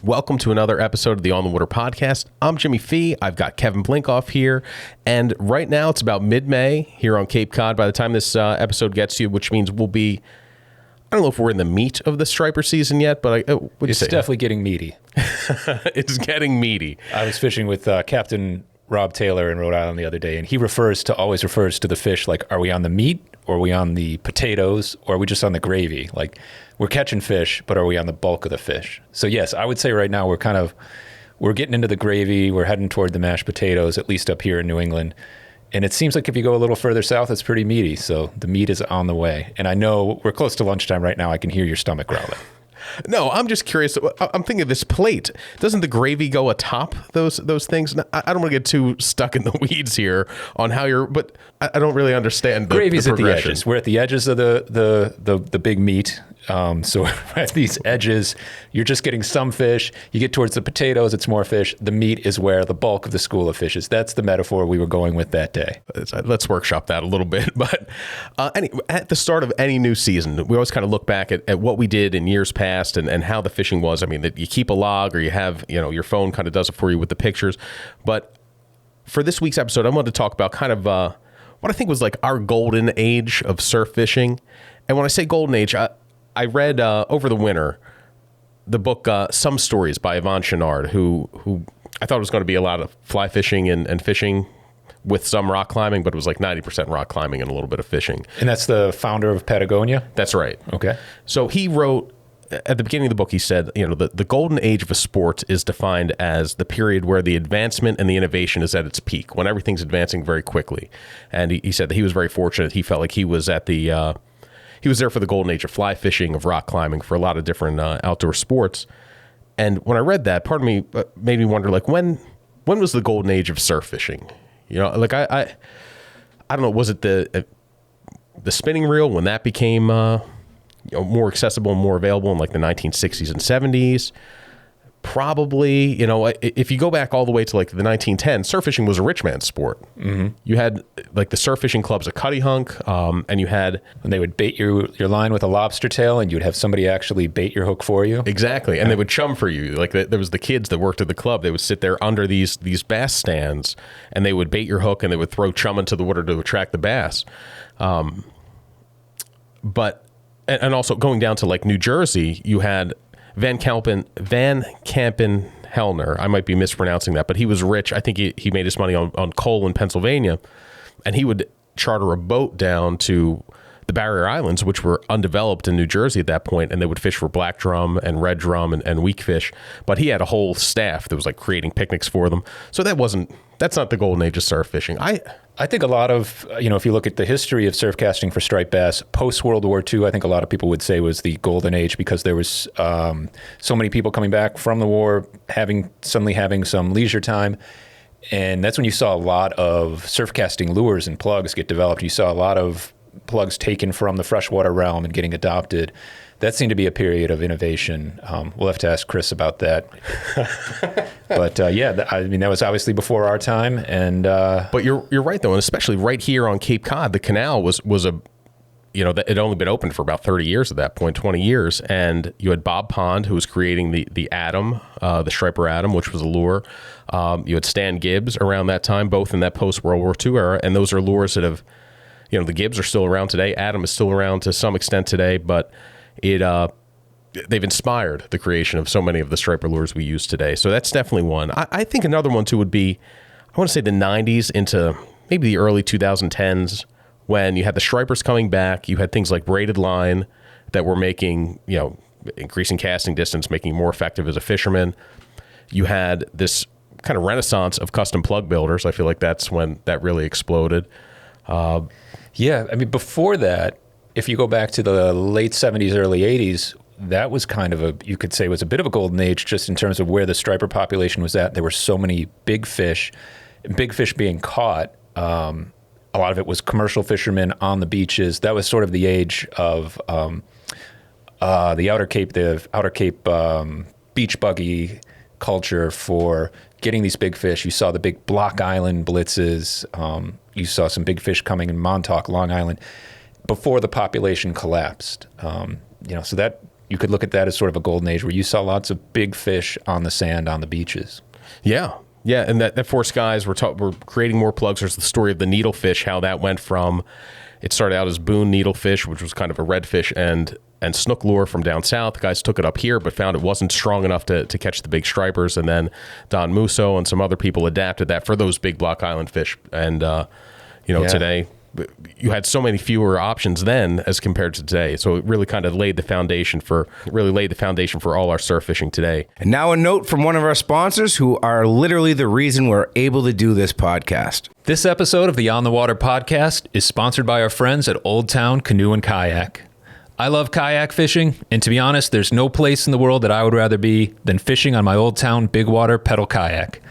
Welcome to another episode of the On the Water podcast. I'm Jimmy Fee. I've got Kevin Blinkoff here. And right now it's about mid-May here on Cape Cod. By the time this episode gets to you, which means we'll be, I don't know if we're in the meat of the striper season yet, but it's definitely getting meaty. It's getting meaty. I was fishing with Captain Rob Taylor in Rhode Island the other day, and he always refers to the fish like, are we on the meat, or are we on the potatoes, or are we just on the gravy? Like, we're catching fish, but are we on the bulk of the fish? So yes, I would say right now we're getting into the gravy. We're heading toward the mashed potatoes, at least up here in New England. And it seems like if you go a little further south, it's pretty meaty. So the meat is on the way. And I know we're close to lunchtime right now. I can hear your stomach growling. No, I'm just curious. I'm thinking of this plate. Doesn't the gravy go atop those things? I don't want to get too stuck in the weeds here on how you're, but I don't really understand the gravy's the at the edges. We're at the edges of the big meat. So at these edges, you're just getting some fish. You get towards the potatoes, it's more fish. The meat is where the bulk of the school of fish is. That's the metaphor we were going with that day. Let's workshop that a little bit. But at the start of any new season, we always kind of look back at what we did in years past and how the fishing was. I mean, that you keep a log or you have, your phone kind of does it for you with the pictures. But for this week's episode, I wanted to talk about kind of what I think was like our golden age of surf fishing. And when I say golden age, I read over the winter the book Some Stories by Yvon Chouinard, who I thought was going to be a lot of fly fishing and fishing with some rock climbing, but it was like 90% rock climbing and a little bit of fishing. And that's the founder of Patagonia? That's right. Okay. So he wrote, at the beginning of the book, he said, the golden age of a sport is defined as the period where the advancement and the innovation is at its peak, when everything's advancing very quickly. And he said that he was very fortunate. He felt like he was at the... He was there for the golden age of fly fishing, of rock climbing, for a lot of different outdoor sports. And when I read that, part of me made me wonder, like, when was the golden age of surf fishing? Like I don't know, was it the spinning reel when that became more accessible and more available in like the 1960s and 70s? Probably, if you go back all the way to like the 1910s, surf fishing was a rich man's sport. Mm-hmm. You had like the surf fishing clubs at Cuddyhunk, and they would bait your line with a lobster tail, and you'd have somebody actually bait your hook for you. Exactly, and they would chum for you. Like there was the kids that worked at the club. They would sit there under these bass stands, and they would bait your hook, and they would throw chum into the water to attract the bass. But also going down to like New Jersey, you had Van Kampen Helner. I might be mispronouncing that, but he was rich. I think he made his money on coal in Pennsylvania, and he would charter a boat down to the Barrier Islands, which were undeveloped in New Jersey at that point, and they would fish for black drum and red drum and weak fish. But he had a whole staff that was like creating picnics for them. So that's not the golden age of surf fishing. I think a lot of, if you look at the history of surf casting for striped bass, post-World War II, I think a lot of people would say was the golden age, because there was so many people coming back from the war, suddenly having some leisure time. And that's when you saw a lot of surf casting lures and plugs get developed. You saw a lot of plugs taken from the freshwater realm and getting adopted. That seemed to be a period of innovation. We'll have to ask Chris about that. But that was obviously before our time. And but you're right though, and especially right here on Cape Cod, the Canal was a it had only been open for about 30 years at that point, 20 years, and you had Bob Pond, who was creating the Atom, the Striper Atom, which was a lure. You had Stan Gibbs around that time, both in that post World War II era, and those are lures that have, the Gibbs are still around today. Atom is still around to some extent today, but they've inspired the creation of so many of the striper lures we use today. So that's definitely one. I think another one too would be, I want to say the 90s into maybe the early 2010s, when you had the stripers coming back. You had things like braided line that were making, increasing casting distance, making you more effective as a fisherman. You had this kind of renaissance of custom plug builders. I feel like that's when that really exploded. Before that, if you go back to the late 70s, early 80s, that was kind of you could say was a bit of a golden age, just in terms of where the striper population was at. There were so many big fish being caught. A lot of it was commercial fishermen on the beaches. That was sort of the age of the Outer Cape beach buggy culture for getting these big fish. You saw the big Block Island blitzes. You saw some big fish coming in Montauk, Long Island, before the population collapsed. So you could look at that as sort of a golden age where you saw lots of big fish on the sand on the beaches. Yeah. Yeah, and that forced guys were creating more plugs. There's the story of the needlefish, how that went from, it started out as Boone needlefish, which was kind of a redfish and snook lure from down south. The guys took it up here, but found it wasn't strong enough to catch the big stripers. And then Don Musso and some other people adapted that for those big Block Island fish. And, today, you had so many fewer options then as compared to today. So it really kind of laid the foundation for all our surf fishing today. And now a note from one of our sponsors who are literally the reason we're able to do this podcast. This episode of the On the Water podcast is sponsored by our friends at Old Town Canoe and Kayak. I love kayak fishing, and to be honest, there's no place in the world that I would rather be than fishing on my Old Town big water pedal kayak.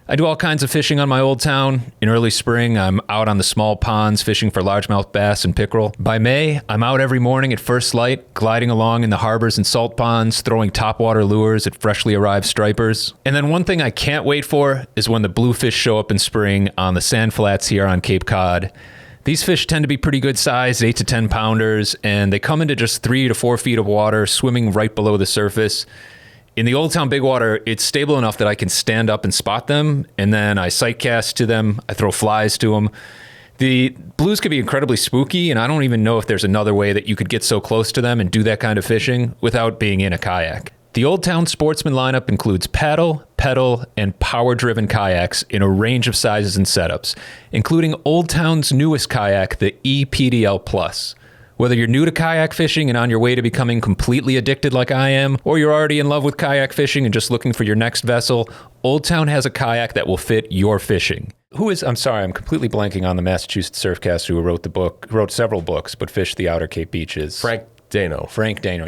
I do all kinds of fishing on my Old Town. In early spring, I'm out on the small ponds fishing for largemouth bass and pickerel. By May, I'm out every morning at first light, gliding along in the harbors and salt ponds, throwing topwater lures at freshly arrived stripers. And then one thing I can't wait for is when the bluefish show up in spring on the sand flats here on Cape Cod. These fish tend to be pretty good sized, 8 to 10 pounders, and they come into just 3 to 4 feet of water, swimming right below the surface. In the Old Town Big Water, it's stable enough that I can stand up and spot them, and then I sight cast to them, I throw flies to them. The blues can be incredibly spooky, and I don't even know if there's another way that you could get so close to them and do that kind of fishing without being in a kayak. The Old Town Sportsman lineup includes paddle, pedal, and power-driven kayaks in a range of sizes and setups, including Old Town's newest kayak, the ePDL Plus. Whether you're new to kayak fishing and on your way to becoming completely addicted like I am, or you're already in love with kayak fishing and just looking for your next vessel, Old Town has a kayak that will fit your fishing. I'm completely blanking on the Massachusetts surfcaster who wrote several books, but fished the Outer Cape beaches. Frank Dano,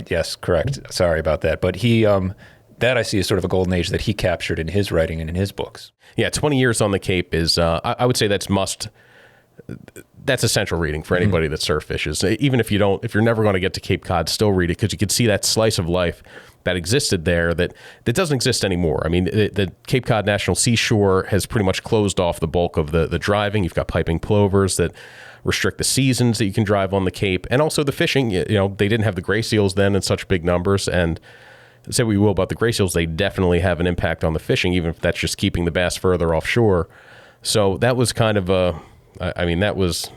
yes, correct. Sorry about that. But he, that I see as sort of a golden age that he captured in his writing and in his books. Yeah, 20 years on the Cape is, I would say that's essential reading for anybody that surf fishes. Even if you're never going to get to Cape Cod, still read it because you can see that slice of life that existed there that doesn't exist anymore. I mean, the Cape Cod National Seashore has pretty much closed off the bulk of the driving. You've got piping plovers that restrict the seasons that you can drive on the Cape, and also the fishing. They didn't have the gray seals then in such big numbers, and say what you will about the gray seals, they definitely have an impact on the fishing, even if that's just keeping the bass further offshore. So that was kind of that was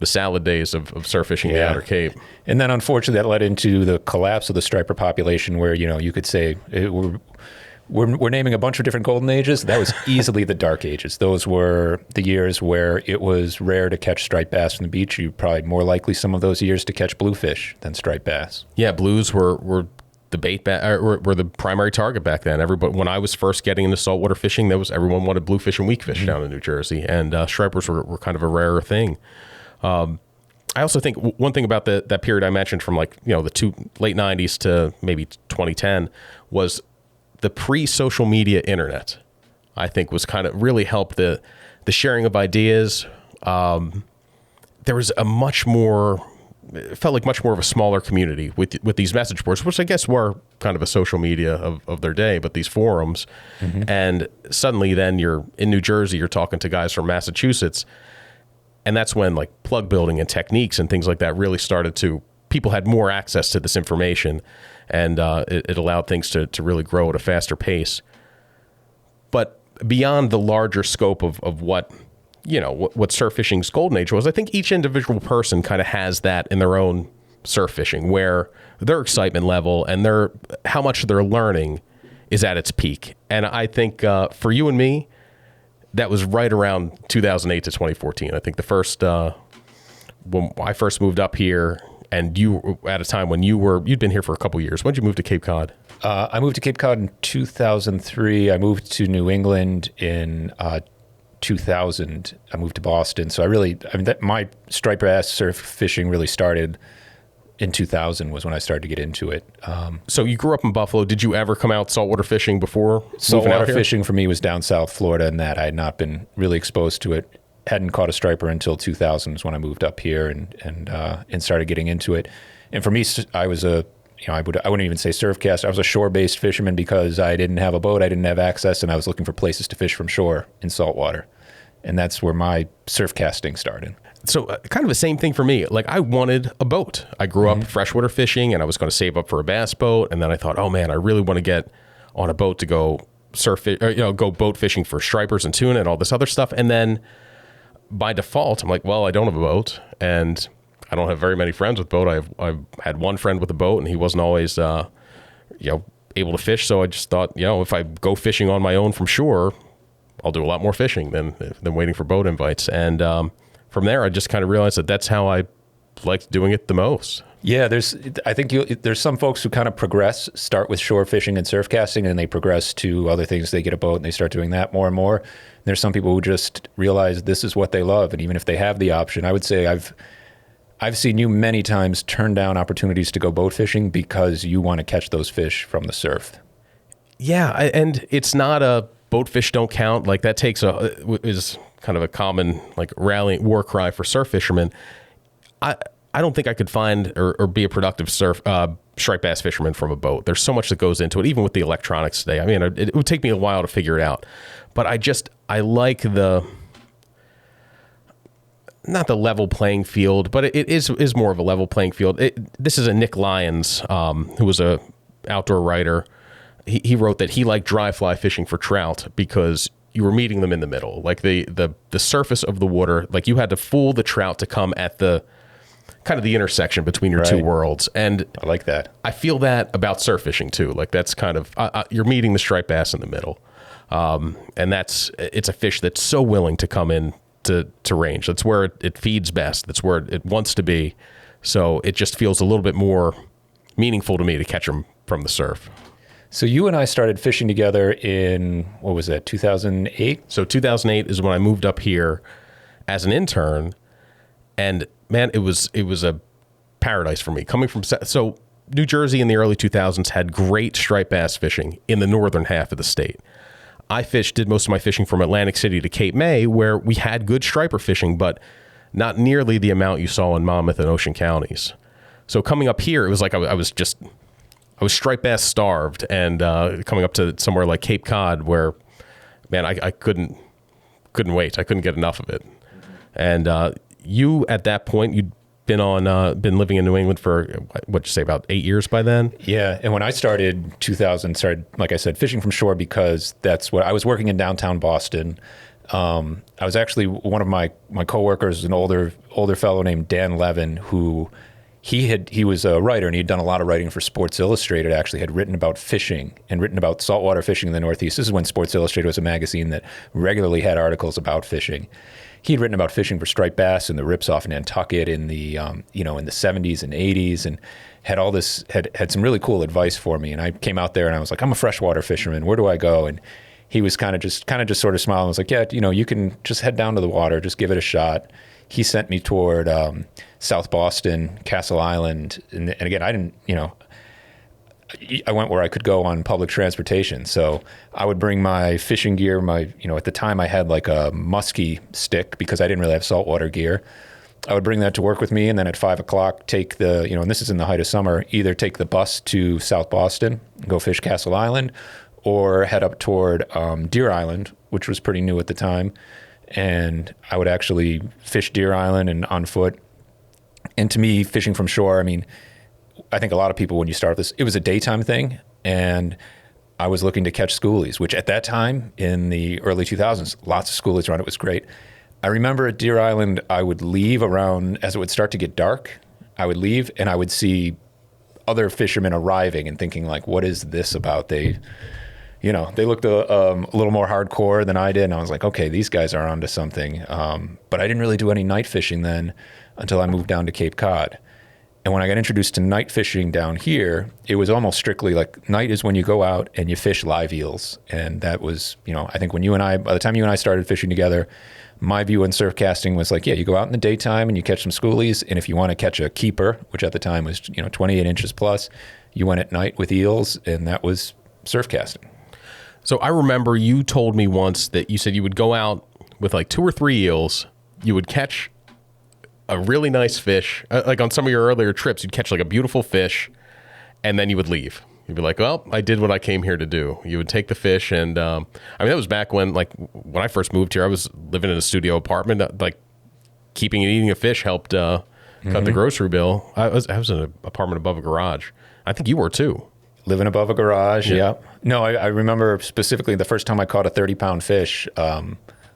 the salad days of surf fishing the Outer Cape. And then unfortunately that led into the collapse of the striper population where, you could say we're naming a bunch of different golden ages. That was easily the dark ages. Those were the years where it was rare to catch striped bass from the beach. You probably more likely some of those years to catch bluefish than striped bass. Yeah, blues were the bait were the primary target back then. Everybody, when I was first getting into saltwater fishing, everyone wanted bluefish and weakfish down in New Jersey, and stripers were kind of a rarer thing. I also think one thing about that period I mentioned from late 90s to maybe 2010 was the pre-social media internet. I think was kind of really helped the sharing of ideas. There was it felt like much more of a smaller community with these message boards, which I guess were kind of a social media of their day, but these forums. Mm-hmm. And suddenly then you're in New Jersey, you're talking to guys from Massachusetts. And that's when like plug building and techniques and things like that really people had more access to this information, and it allowed things to really grow at a faster pace. But beyond the larger scope of what surf fishing's golden age was, I think each individual person kind of has that in their own surf fishing, where their excitement level and how much they're learning is at its peak. And I think for you and me, that was right around 2008 to 2014. I think the first, when I first moved up here, and you at a time when you'd been here for a couple years. When did you move to Cape Cod? I moved to Cape Cod in 2003. I moved to New England in 2000. I moved to Boston. So my striped bass surf fishing really started in 2000 was when I started to get into it. So you grew up in Buffalo. Did you ever come out saltwater fishing before? Saltwater fishing for me was down South Florida, and that I had not been really exposed to it. Hadn't caught a striper until 2000 was when I moved up here and started getting into it. And for me, I was I wouldn't even say surfcast. I was a shore-based fisherman because I didn't have a boat, I didn't have access, and I was looking for places to fish from shore in saltwater. And that's where my surf casting started. so kind of the same thing for me. Like I wanted a boat. I grew up freshwater fishing, and I was going to save up for a bass boat. And then I thought, oh man, I really want to get on a boat to go go boat fishing for stripers and tuna and all this other stuff. And then by default, I'm like, well, I don't have a boat, and I don't have very many friends with boat. I've had one friend with a boat, and he wasn't always, able to fish. So I just thought, if I go fishing on my own from shore, I'll do a lot more fishing than waiting for boat invites. And from there, I just kind of realized that that's how I liked doing it the most. Yeah, I think there's some folks who kind of progress, start with shore fishing and surf casting, and they progress to other things. They get a boat and they start doing that more and more. And there's some people who just realize this is what they love. And even if they have the option, I would say I've seen you many times turn down opportunities to go boat fishing because you want to catch those fish from the surf. Yeah, and it's not a boat fish don't count. Like that is kind of a common like rallying war cry for surf fishermen. I don't think I could find or be a productive striped bass fisherman from a boat. There's so much that goes into it, even with the electronics today. I mean, it would take me a while to figure it out, but I like not the level playing field, but it is more of a level playing field. This is a Nick Lyons, who was a outdoor writer. He wrote that he liked dry fly fishing for trout because you were meeting them in the middle, like the surface of the water. Like you had to fool the trout to come at the kind of the intersection between your two worlds. And I like that. I feel that about surf fishing too. Like that's kind of you're meeting the striped bass in the middle, and it's a fish that's so willing to come in to range. That's where it feeds best. That's where it wants to be. So it just feels a little bit more meaningful to me to catch them from the surf. So you and I started fishing together in, what was that, 2008? So 2008 is when I moved up here as an intern, and man, it was a paradise for me. Coming from, so New Jersey in the early 2000s had great striped bass fishing in the northern half of the state. I did most of my fishing from Atlantic City to Cape May, where we had good striper fishing, but not nearly the amount you saw in Monmouth and Ocean counties. So coming up here, it was like I was striped bass starved, and coming up to somewhere like Cape Cod, where, man, I couldn't wait. I couldn't get enough of it. And you, at that point, you'd been living in New England for, what'd you say, about 8 years by then? Yeah, and when I started, like I said, fishing from shore because that's what I was working in downtown Boston. I was actually, one of my coworkers, an older fellow named Dan Levin, who he was a writer, and he'd done a lot of writing for Sports Illustrated. Actually had written about fishing and written about saltwater fishing in the Northeast. This is when Sports Illustrated was a magazine that regularly had articles about fishing. He'd written about fishing for striped bass and the rips off Nantucket in the in the 70s and 80s, and had some really cool advice for me. And I came out there and I was like, I'm a freshwater fisherman. Where do I go? And he was kind of just sort of smiling. I was like, yeah, you can just head down to the water, just give it a shot. He sent me toward South Boston, Castle Island, and again, I didn't, I went where I could go on public transportation. So I would bring my fishing gear, at the time I had like a muskie stick because I didn't really have saltwater gear. I would bring that to work with me, and then at 5 o'clock take and this is in the height of summer, either take the bus to South Boston, go fish Castle Island, or head up toward Deer Island, which was pretty new at the time. And I would actually fish Deer Island and on foot. And to me, fishing from shore, I think a lot of people, when you start this, it was a daytime thing, and I was looking to catch schoolies, which at that time in the early 2000s, lots of schoolies around. It was great. I remember at Deer Island, I would leave around, as it would start to get dark, I would leave and I would see other fishermen arriving and thinking like, what is this about? They looked a little more hardcore than I did, and I was like, okay, these guys are onto something. But I didn't really do any night fishing then until I moved down to Cape Cod. And when I got introduced to night fishing down here, it was almost strictly like night is when you go out and you fish live eels. And that was, I think by the time you and I started fishing together, my view on surf casting was like, yeah, you go out in the daytime and you catch some schoolies. And if you want to catch a keeper, which at the time was, 28 inches plus, you went at night with eels, and that was surf casting. So I remember you told me once that you said you would go out with like 2 or 3 eels, you would catch a really nice fish, like on some of your earlier trips, you'd catch like a beautiful fish, and then you would leave. You'd be like, well, I did what I came here to do. You would take the fish, and that was back when I first moved here, I was living in a studio apartment. Like keeping and eating a fish helped cut the grocery bill. I was in an apartment above a garage. I think you were too. Living above a garage, yeah. No, I remember specifically the first time I caught a 30-pound fish,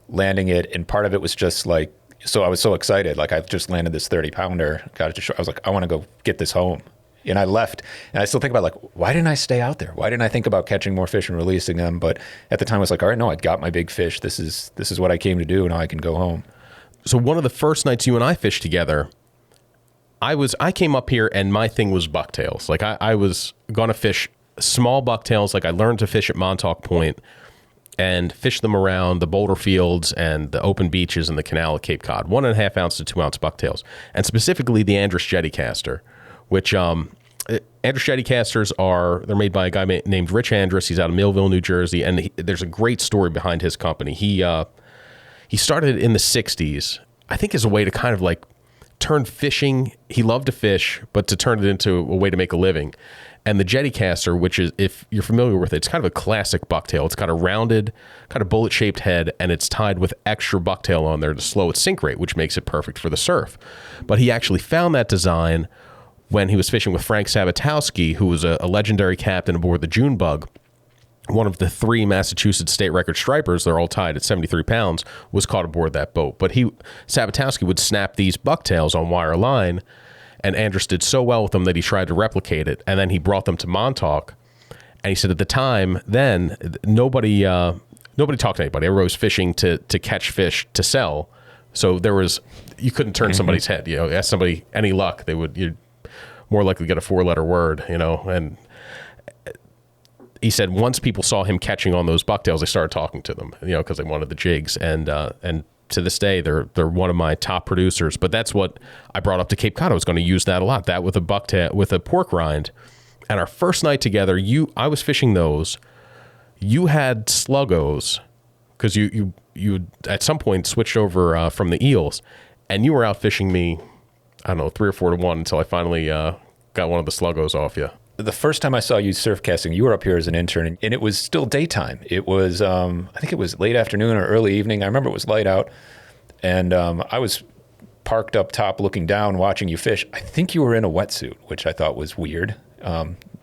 landing it, and part of it was just like, so I was so excited, like I've just landed this 30-pounder, got it to shore. I was like, I want to go get this home. And I left, and I still think about like, why didn't I stay out there? Why didn't I think about catching more fish and releasing them? But at the time I was like, all right, no, I got my big fish. This is what I came to do. Now I can go home. So one of the first nights you and I fished together, I came up here and my thing was bucktails. Like I was going to fish small bucktails. Like I learned to fish at Montauk Point and fish them around the boulder fields and the open beaches and the canal at Cape Cod, 1.5 ounce to 2 ounce bucktails, and specifically the Andrus Jetty caster, which Andrus Jetty casters they're made by a guy named Rich Andrus. He's out of Millville, New Jersey, and there's a great story behind his company. He started in the 60s, I think, as a way to kind of like turn fishing. He loved to fish, but to turn it into a way to make a living. And the Jetty caster, which is, if you're familiar with it, it's kind of a classic bucktail. It's got a rounded, kind of bullet-shaped head, and it's tied with extra bucktail on there to slow its sink rate, which makes it perfect for the surf. But he actually found that design when he was fishing with Frank Sabatowski, who was a legendary captain aboard the Junebug. One of the 3 Massachusetts state record stripers, they're all tied at 73 pounds, was caught aboard that boat. But Sabatowski would snap these bucktails on wire line, and Andrus did so well with them that he tried to replicate it. And then he brought them to Montauk. And he said at the time, then, nobody talked to anybody. Everybody was fishing to catch fish to sell. So you couldn't turn somebody's head. You know, ask somebody any luck, you're more likely to get a 4-letter word, you know. And he said once people saw him catching on those bucktails, they started talking to them, you know, because they wanted the jigs. And to this day, they're one of my top producers. But that's what I brought up to Cape Cod. I was going to use that a lot. That with a bucktail, with a pork rind. And our first night together, I was fishing those. You had Sluggos because you at some point switched over from the eels, and you were out fishing me, I don't know, 3 or 4 to 1 until I finally got one of the Sluggos off you. The first time I saw you surf casting, you were up here as an intern, and it was still daytime. It was, I think it was late afternoon or early evening. I remember it was light out, and I was parked up top looking down watching you fish. I think you were in a wetsuit, which I thought was weird.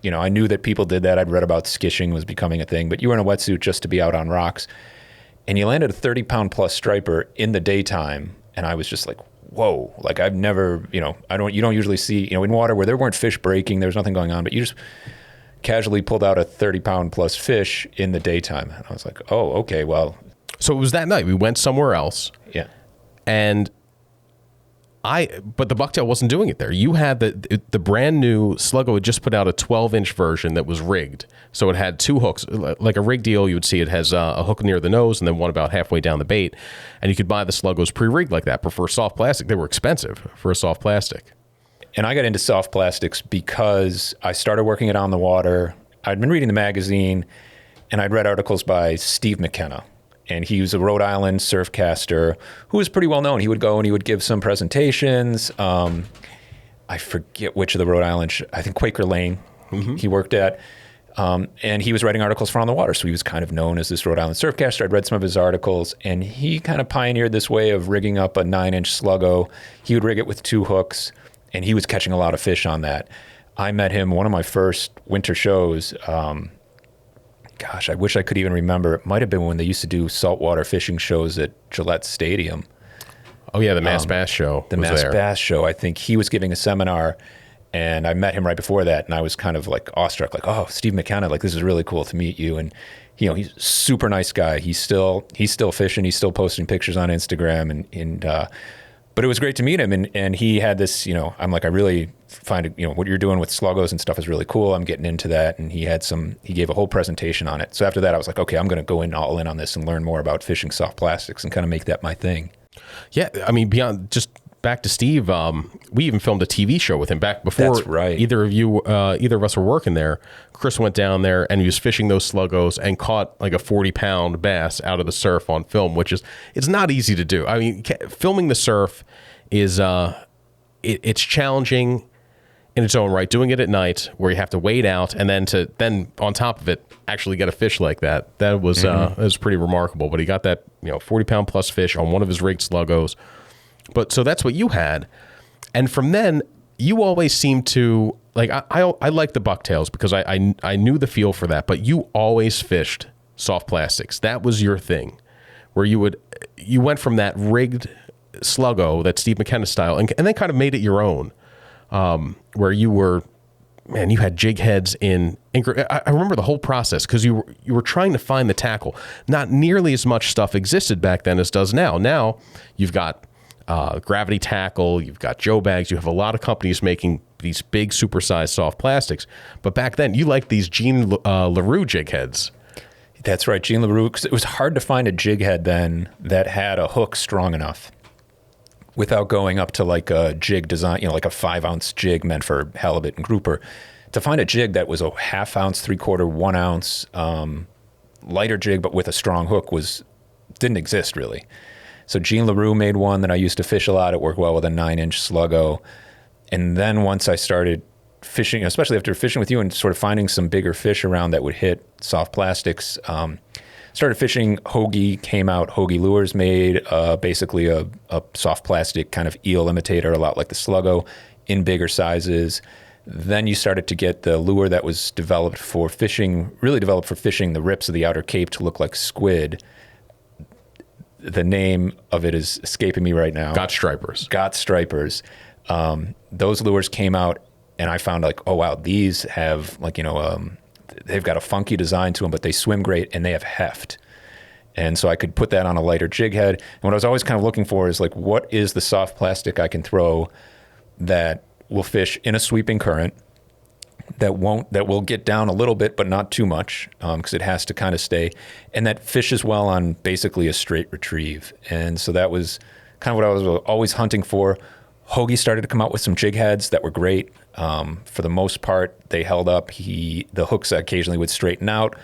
You know, I knew that people did that. I'd read about skishing was becoming a thing, but you were in a wetsuit just to be out on rocks. And you landed a 30-pound plus striper in the daytime, and I was just like, whoa, like I've never, you know, you don't usually see, you know, in water where there weren't fish breaking, there was nothing going on, but you just casually pulled out a 30-pound plus fish in the daytime. And I was like, oh, okay, well. So it was that night. We went somewhere else. Yeah. And but the bucktail wasn't doing it there. You had the brand new Sluggo had just put out a 12-inch version that was rigged. So it had 2 hooks. Like a rigged eel, you would see it has a hook near the nose and then one about halfway down the bait. And you could buy the Sluggos pre-rigged like that. But for soft plastic, they were expensive for a soft plastic. And I got into soft plastics because I started working it on the water. I'd been reading the magazine, and I'd read articles by Steve McKenna. And he was a Rhode Island surfcaster who was pretty well known. He would go and he would give some presentations. I forget which of the Rhode Island, I think Quaker Lane he worked at. And he was writing articles for On the Water. So he was kind of known as this Rhode Island surfcaster. I'd read some of his articles, and he kind of pioneered this way of rigging up a 9-inch Sluggo. He would rig it with 2 hooks, and he was catching a lot of fish on that. I met him one of my first winter shows. Gosh, I wish I could even remember. It might have been when they used to do saltwater fishing shows at Gillette Stadium. Oh, yeah, the Mass Bass Show. The Mass Bass Show. I think he was giving a seminar, and I met him right before that, and I was kind of like awestruck, like, oh, Steve McKenna, like, this is really cool to meet you. And, you know, he's a super nice guy. He's still fishing. He's still posting pictures on Instagram, but it was great to meet him. And he had this, you know, I'm like, I really find it, you know, what you're doing with Sluggos and stuff is really cool. I'm getting into that. And he gave a whole presentation on it. So after that, I was like, okay, I'm going to go all in on this and learn more about fishing soft plastics and kind of make that my thing. Yeah. I mean, beyond just back to Steve, we even filmed a TV show with him back before. That's right. Either of us were working there. Chris went down there and he was fishing those Sluggos and caught like a 40-pound bass out of the surf on film, which it's not easy to do. I mean, filming the surf is it's challenging in its own right. Doing it at night where you have to wait out and then on top of it actually get a fish like that was pretty remarkable. But he got that 40-pound plus fish on one of his rigged Sluggos. But so that's what you had. And from then, you always seemed to, like, I like the Bucktails because I knew the feel for that, but you always fished soft plastics. That was your thing, where you went from that rigged Sluggo, that Steve McKenna style, and then kind of made it your own, where you were, man, you had jig heads in. I remember the whole process because you were trying to find the tackle. Not nearly as much stuff existed back then as does now. Now you've got Gravity Tackle, you've got Joe Bags, you have a lot of companies making these big supersized soft plastics. But back then you liked these Jean LaRue jig heads. That's right, Jean LaRue, because it was hard to find a jig head then that had a hook strong enough without going up to like a jig design, like a 5-ounce jig meant for halibut and grouper. To find a jig that was a 1/2 ounce, 3/4, 1 ounce lighter jig, but with a strong hook didn't exist really. So Jean LaRue made one that I used to fish a lot. It worked well with a 9-inch Sluggo. And then once I started fishing, especially after fishing with you and sort of finding some bigger fish around that would hit soft plastics, started fishing Hoagie, came out. Hoagie Lures made basically a soft plastic kind of eel imitator, a lot like the Sluggo, in bigger sizes. Then you started to get the lure that was developed for fishing, really developed for fishing the rips of the outer cape to look like squid. The name of it is escaping me right now. Got stripers. Those lures came out, and I found like, oh wow, these have like, they've got a funky design to them, but they swim great and they have heft. And so I could put that on a lighter jig head. And what I was always kind of looking for is like, what is the soft plastic I can throw that will fish in a sweeping current, that will get down a little bit, but not too much, because it has to kind of stay, and that fishes well on basically a straight retrieve. And so that was kind of what I was always hunting for. Hoagie started to come out with some jig heads that were great. For the most part, they held up. The hooks occasionally would straighten out.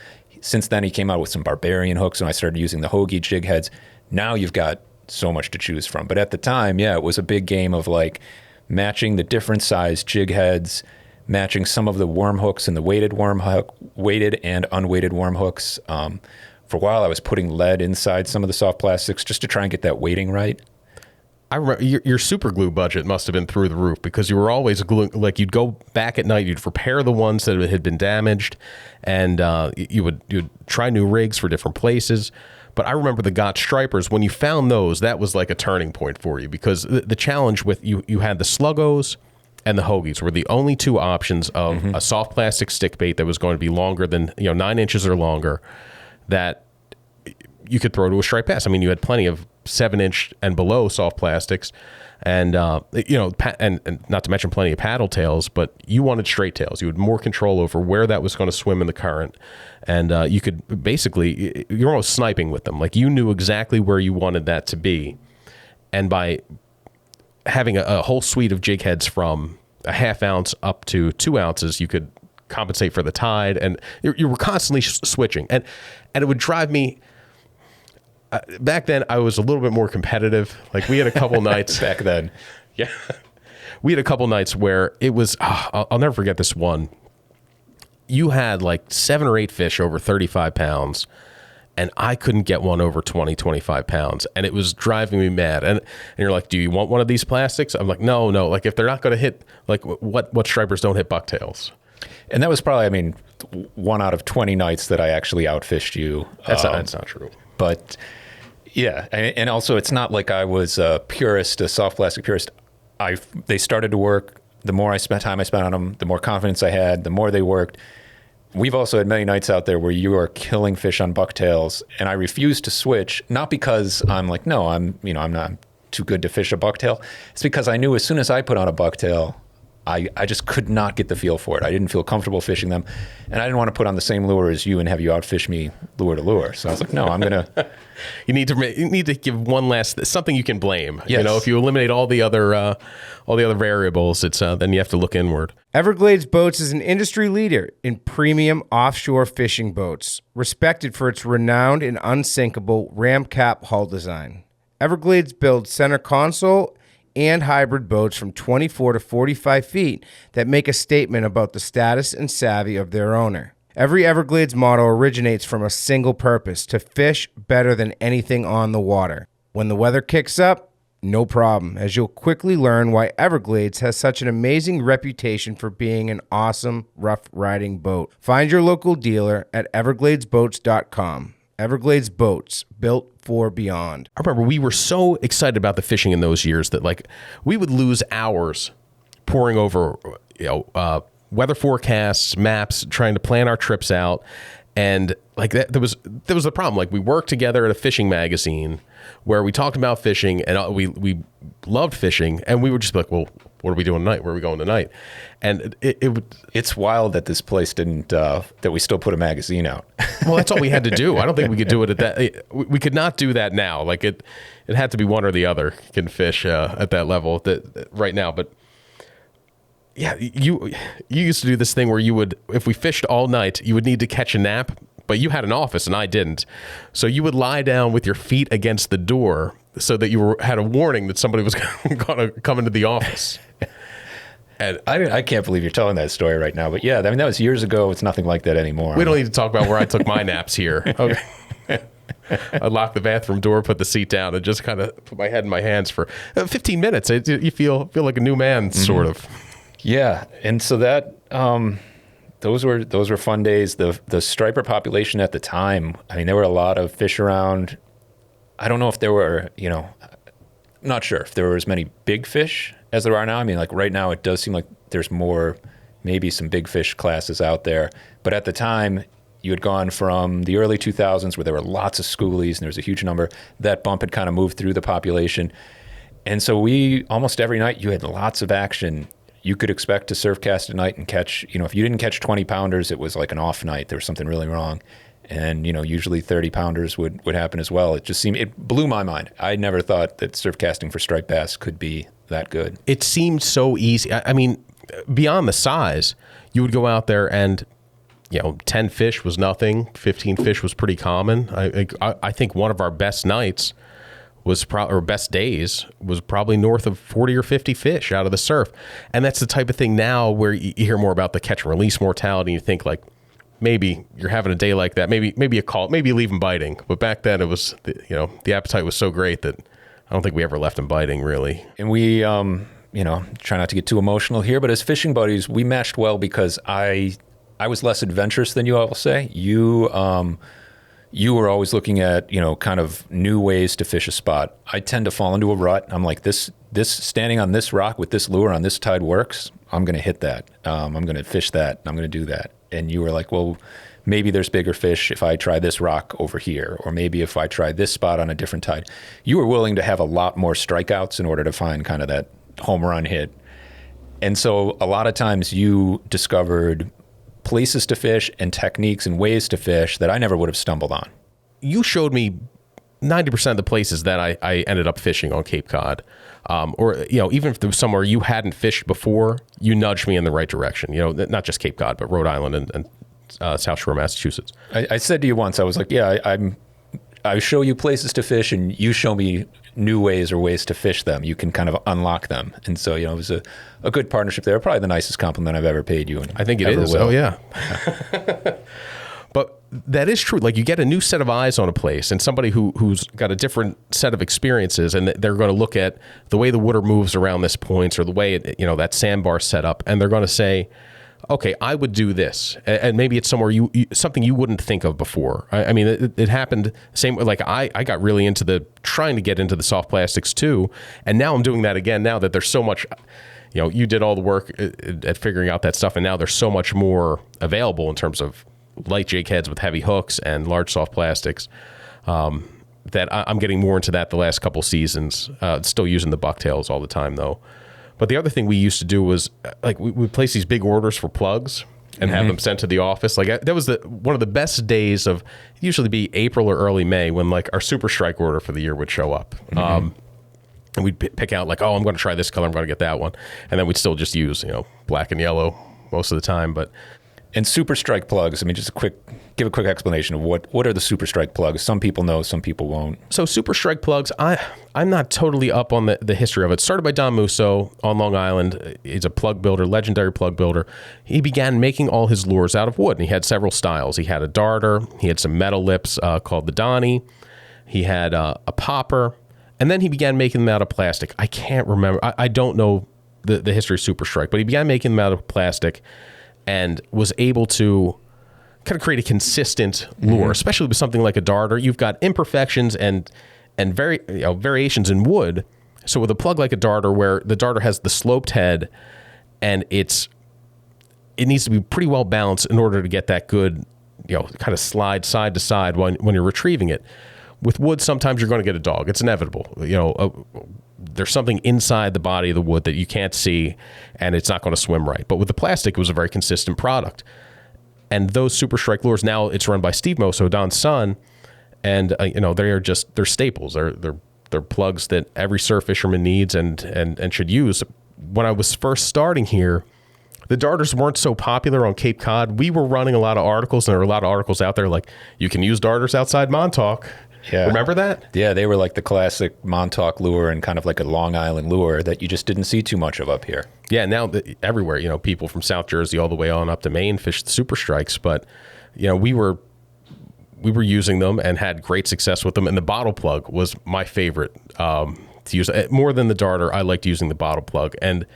Since then, he came out with some Barbarian hooks, and I started using the Hoagie jig heads. Now you've got so much to choose from. But at the time, yeah, it was a big game of like matching the different size jig heads, matching some of the worm hooks and the weighted and unweighted worm hooks. For a while, I was putting lead inside some of the soft plastics just to try and get that weighting right. I remember your super glue budget must have been through the roof because you were always gluing, like you'd go back at night, you'd repair the ones that had been damaged, and you'd try new rigs for different places. But I remember the Got Stripers, when you found those, that was like a turning point for you because the challenge with you had the Sluggos and the Hoagies were the only two options of a soft plastic stick bait that was going to be longer than 9 inches or longer that you could throw to a striped bass. I mean, you had plenty of 7-inch and below soft plastics, and and not to mention plenty of paddle tails. But you wanted straight tails. You had more control over where that was going to swim in the current, and you could basically you're almost sniping with them. Like you knew exactly where you wanted that to be, and by having a whole suite of jig heads from a 1/2 ounce up to 2 ounces, you could compensate for the tide, and you were constantly switching, and it would drive me. Back then, I was a little bit more competitive. Like we had a couple nights back then. Yeah, we had a couple nights where it was. I'll never forget this one. You had like 7 or 8 fish over 35 pounds, and I couldn't get one over 20, 25 pounds, and it was driving me mad. And you're like, "Do you want one of these plastics?" I'm like, "No." Like if they're not going to hit, like what stripers don't hit bucktails. And that was probably, 1 out of 20 nights that I actually outfished you. That's not true. But yeah, and also it's not like I was a purist, a soft plastic purist. They started to work. The more time I spent on them, the more confidence I had, the more they worked. We've also had many nights out there where you are killing fish on bucktails, and I refuse to switch, not because I'm like, no, I'm not too good to fish a bucktail. It's because I knew as soon as I put on a bucktail, I just could not get the feel for it. I didn't feel comfortable fishing them, and I didn't want to put on the same lure as you and have you outfish me lure to lure. So I was like, no, I'm gonna. You need to give one last something you can blame. Yes. If you eliminate all the other variables, it's then you have to look inward. Everglades Boats is an industry leader in premium offshore fishing boats, respected for its renowned and unsinkable ram cap hull design. Everglades builds center console and hybrid boats from 24 to 45 feet that make a statement about the status and savvy of their owner. Every Everglades model originates from a single purpose: to fish better than anything on the water. When the weather kicks up, No problem, as you'll quickly learn why Everglades has such an amazing reputation for being an awesome rough riding boat. Find your local dealer at evergladesboats.com. Everglades Boats, built for beyond. I remember we were so excited about the fishing in those years that like we would lose hours poring over, weather forecasts, maps, trying to plan our trips out. And like that, there was the problem. Like we worked together at a fishing magazine where we talked about fishing, and we loved fishing, and we would just be like, well, what are we doing tonight? Where are we going tonight? And it's wild that this place didn't that we still put a magazine out. Well, that's all we had to do. I don't think we could do it at that. We could not do that now. Like it had to be one or the other can fish at that level right now. But yeah, you used to do this thing where you would, if we fished all night, you would need to catch a nap, but you had an office and I didn't. So you would lie down with your feet against the door so that you had a warning that somebody was going to come into the office. And I can't believe you're telling that story right now. But yeah, I mean, that was years ago. It's nothing like that anymore. We don't need to talk about where I took my naps here. Okay. I'd lock the bathroom door, put the seat down, and just kind of put my head in my hands for 15 minutes. You feel like a new man, sort of. Yeah, and so that those were fun days. The striper population at the time, I mean, there were a lot of fish around. I don't know if there were, I'm not sure if there were as many big fish as there are now. I mean, like right now, it does seem like there's more, maybe some big fish classes out there. But at the time, you had gone from the early 2000s where there were lots of schoolies and there was a huge number. That bump had kind of moved through the population. And so almost every night, you had lots of action. You could expect to surf cast at night and catch, if you didn't catch 20 pounders, it was like an off night. There was something really wrong. And, usually 30 pounders would happen as well. It blew my mind. I never thought that surf casting for striped bass could be that good. It seemed so easy. I mean, beyond the size, you would go out there and, 10 fish was nothing. 15 fish was pretty common. I think one of our best nights or best days was probably north of 40 or 50 fish out of the surf. And that's the type of thing now where you hear more about the catch and release mortality. And you think like, maybe you're having a day like that. Maybe you call it, maybe you leave them biting. But back then it was, the appetite was so great that I don't think we ever left them biting really. And we, try not to get too emotional here, but as fishing buddies, we matched well because I was less adventurous than you, I will say. You were always looking at, kind of new ways to fish a spot. I tend to fall into a rut. I'm like, this standing on this rock with this lure on this tide works. I'm going to hit that. I'm going to fish that. I'm going to do that. And you were like, well, maybe there's bigger fish if I try this rock over here, or maybe if I try this spot on a different tide. You were willing to have a lot more strikeouts in order to find kind of that home run hit. And so a lot of times you discovered places to fish and techniques and ways to fish that I never would have stumbled on. You showed me 90% of the places that I ended up fishing on Cape Cod. Or, even if there was somewhere you hadn't fished before, you nudged me in the right direction. Not just Cape Cod, but Rhode Island and South Shore, Massachusetts. I said to you once, I was like, yeah, I show you places to fish and you show me new ways or ways to fish them. You can kind of unlock them. And so, it was a good partnership there. Probably the nicest compliment I've ever paid you. And I think it is. Will. Oh, yeah. But that is true. Like you get a new set of eyes on a place and somebody who's got a different set of experiences, and they're going to look at the way the water moves around this point or the way, that sandbar set up. And they're going to say, okay, I would do this. And maybe it's somewhere something you wouldn't think of before. I mean, it happened same, like I got really into trying to get into the soft plastics too. And now I'm doing that again now that there's so much, you did all the work at figuring out that stuff. And now there's so much more available in terms of light jig heads with heavy hooks and large soft plastics, that I'm getting more into that the last couple seasons. Still using the Bucktails all the time though. But the other thing we used to do was like we would place these big orders for plugs and have them sent to the office. Like that was one of the best days of usually be April or early May when like our super strike order for the year would show up. And we'd pick out like, I'm going to try this color. I'm going to get that one. And then we'd still just use, black and yellow most of the time. And super strike plugs, I mean, just give a quick explanation of what are the super strike plugs? Some people know, some people won't. So super strike plugs, I'm not totally up on the history of it. Started by Don Musso on Long Island. He's a plug builder, legendary plug builder. He began making all his lures out of wood, and he had several styles. He had a darter. He had some metal lips called the Donnie. He had a popper. And then he began making them out of plastic. I can't remember. I don't know the history of Super Strike, but he began making them out of plastic and was able to kind of create a consistent lure, especially with something like a darter. You've got imperfections and variations in wood. So with a plug like a darter, where the darter has the sloped head and it needs to be pretty well balanced in order to get that good, kind of slide side to side when you're retrieving it. With wood, sometimes you're going to get a dog. It's inevitable. There's something inside the body of the wood that you can't see, and it's not going to swim right. But with the plastic, it was a very consistent product. And those Super Strike lures, now it's run by Steve Mosso, Don's son, and they're staples. They're plugs that every surf fisherman needs and should use. When I was first starting here, the darters weren't so popular on Cape Cod. We were running a lot of articles, and there were a lot of articles out there like, you can use darters outside Montauk. Yeah. Remember that? Yeah, they were like the classic Montauk lure and kind of like a Long Island lure that you just didn't see too much of up here. Yeah, now everywhere, people from South Jersey all the way on up to Maine fish the Super Strikes. But, we were using them and had great success with them. And the bottle plug was my favorite to use. More than the darter, I liked using the bottle plug. And